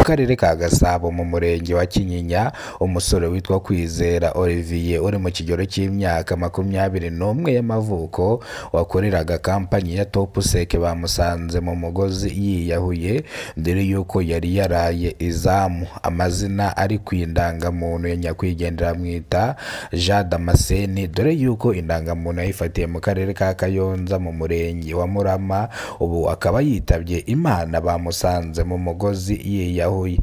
karere ka Gasabo mu murenge wa Kinyinya umusore witwa Kwizera Olivier uri mu kigero cy'imyaka 21 y'amavuko wakoreraga kampani ya Top Sec bamusanze mu mugozi yiyahuye dore yuko yari yaraye izamu. Amazina ari kwindangamuntu ya nyakwigendera mwita Jean Damascene dore yuko indangamuntu yifatiye mu karere ka Kayonza mu murenge wa Murama, ubu akaba yitabye Imana bamusanze mu mugozi yiyahuye.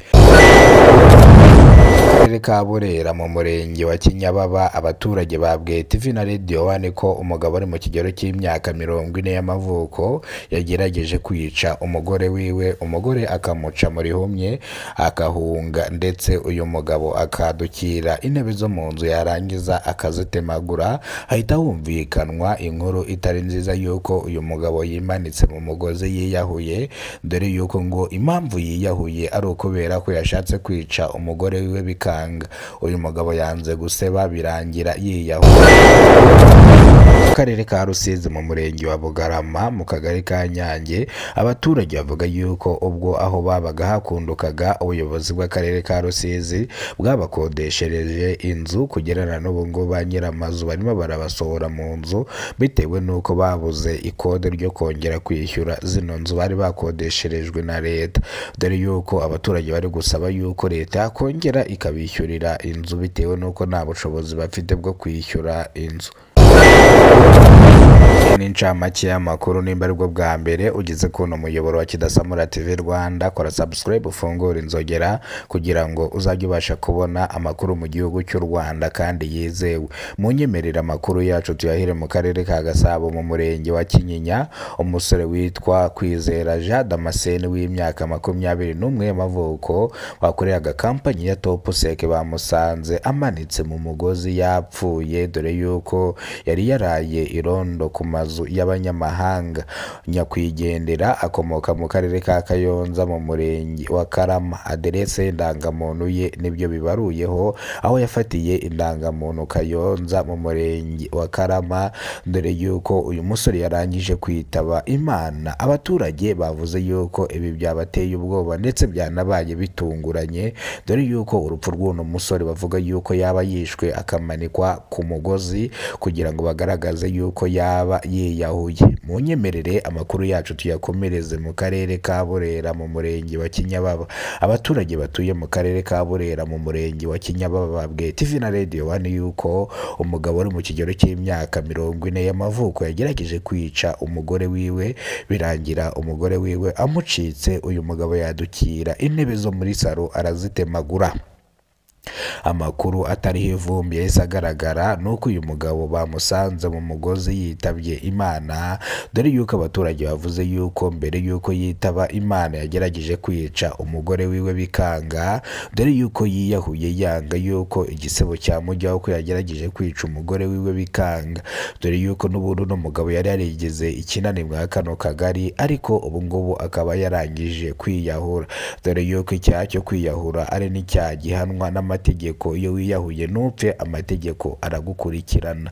Karere ka Burera mu murenge wa Kinyababa abaturage babwiye TV na Radio 1 ko umugabo ari mu kigero cy'imyaka 40 y'amavuko yagerageje kwica umugore wiwe, umugore akamuca muri humye akahunga, ndetse uyu mugabo akadukira intebe zo mu nzu yarangiza akazitemagura. Hahita humvikanwa inkuru itari nziza yuko uyu mugabo yimanitse mu mugozi yiyahuye, dore yuko ngo impamvu yiyahuye ari ukubera ko yashatse kwica umugore wiwe bikanga. Uyu mugabo yanze guseba birangira yiyahuye. Karere ka Rusizi mu murenge wa Bugarama mu kagari ka Nyange abaturage bavuga yuko ubwo aho babaga hakundukaga ubuyobozi bw'akarere ka Rusizi bwabakodeshereje inzu kugerana n'ubu ngo ba nyiramazu barimo barabasohora mu nzu bitewe n'uko babuze ikode ryo kongera kwishyura zino nzu bari bakodesherejwe na leta, dore yuko abaturage bari gusaba yuko leta yakongera ikabishyurira inzu bitewe n'uko nta bushobozi bafite bwo kwishyura inzu. Ni incamake y'amakuru. Nimba aribwo bwa mbere ugeze kuno muyoboro wa Kidasamura TV Rwanda, kora subscribe ufungura inzogera kugira ngo uzajye ubasha kubona amakuru mu gihugu cy'u Rwanda kandi yizewe. Munyemerera amakuru yacu tuyahire mu karere ka Gasabo mu murenge wa Kinyinya umusore witwa Kwizera Jean Damascene w'imyaka 21 y'amavuko wakoreraga kampani ya Top Sec bamusanze amanitse mu mugozi yapfuye, dore yuko yari yaraye irondo ku mazu y'abanyamahanga. Nyakwigendera akomoka mu karere ka Kayonza mu murenge wa Karama. Aderese indangamuntu ye nibyo bibaruyeho, aho yafatiye indangamuntu Kayonza mu murenge wa Karama, dore yuko uyu musore yarangije kwitaba Imana. Abaturage bavuze yuko ibi byabateye ubwoba ndetse byanabaye bitunguranye, dore yuko urupfu rw'uno musore bavuga yuko yaba yishwe akamanikwa ku mugozi kugira ngo bagaragaze yuko yaba yiyahuye. Munyemerere amakuru yacu tuyakomereze mu karere ka Burera mu murenge wa Kinyababa. Abaturage batuye mu karere ka Burera mu murenge wa Kinyababa babwiye TV na Radio 1 yuko umugabo uri mu kigero cy'imyaka 40 y'amavuko yagerageje kwica umugore wiwe birangira umugore wiwe amucitse. Uyu mugabo yadukira intebe zo muri saro arazitemagura. Amakuru atariho ivumbi yahise agaragara nuko uyu mugabo bamusanze mu mugozi yitabye Imana, dore yuko abaturage bavuze yuko mbere yuko yitaba Imana yagerageje kwica umugore wiwe bikanga, dore yuko yiyahuye yanga yuko igisebo cyamujyaho ko yagerageje kwica umugore wiwe bikanga, dore yuko n'ubundi n'umugabo yari yarigeze ikinani mwa kano kagari, ariko ubu ngubu akaba yarangije kwiyahura, dore yuko icyaha cyo kwiyahura ari n'icyaha gihanwa n'amategeko. Iyo wiyahuye ntupfe amategeko aragukurikirana.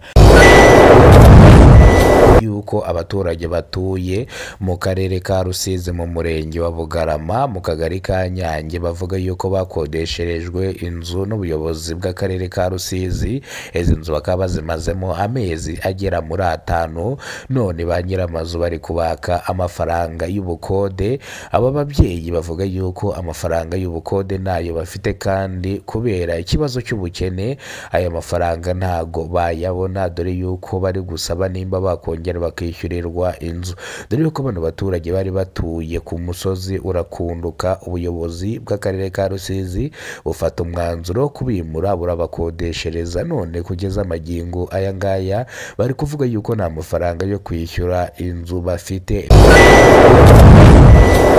Yuko abaturage batuye mu karere ka Rusizi mu murenge wa Bugarama mu kagari ka Nyange bavuga yuko bakodesherejwe inzu n'ubuyobozi bw'akarere ka Rusizi. Izi nzu bakaba bazimazemo amezi agera muri 5, none ba nyiramazu bari kubaka amafaranga y'ubukode. Aba babyeyi bavuga yuko amafaranga y'ubukode nayo bafite, kandi kubera ikibazo cy'ubukene aya mafaranga ntago bayabona, dore yuko bari gusaba nimba bakongera bakishyurirwa inzu, dore yuko bano baturage bari batuye ku musozi urakunduka. Ubuyobozi bw'akarere ka Rusizi bufata umwanzuro kubimura burabakodeshereza, none kugeza amagingo aya ngaya bari kuvuga yuko nta mafaranga yo kwishyura inzu bafite.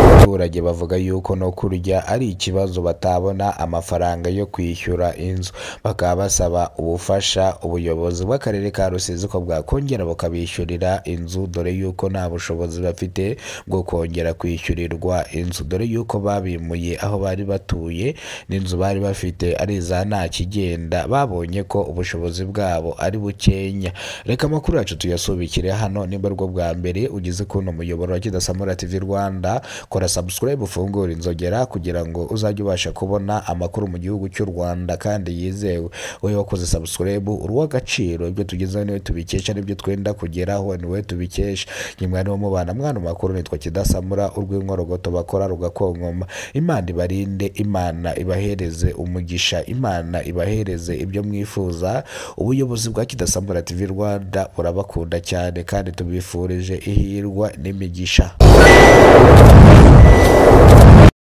Abaturage bavuga yuko no kurya ari ikibazo batabona amafaranga yo kwishyura inzu, bakaba basaba ubufasha ubuyobozi bw'akarere ka Rusizi ko bwakongera bakabishyurira inzu, dore yuko nta bushobozi bafite bwo kongera kwishyurirwa inzu, dore yuko babimuye aho bari batuye n'inzu bari bafite ari za nta kigenda, babonye ko ubushobozi bwabo ari bukenya. Reka amakuru yacu tuyasubikire hano. Nimba rwo bwa mbere ugeze kuno muyoboro wa Kidasamura TV Rwanda, kora subscribe subscribe ufungure inzogera kugira ngo uzajye ubasha kubona amakuru mu gihugu cy'u Rwanda kandi yizewe. Wowe wakoze subscribe urw'agaciro, ibyo tugezeho niwe tubikesha, nibyo twenda kugeraho niwe tubikesha. Nyuma niwo mubana mwana makuru, nitwa Kidasamura, urw'inkorogoto bakora rugakonkoma. Imana ibarinde, Imana ibahereze umugisha, Imana ibahereze ibyo mwifuza. Ubuyobozi bwa Kidasamura TV Rwanda burabakunda cyane kandi tubifurije ihirwa n'imigisha.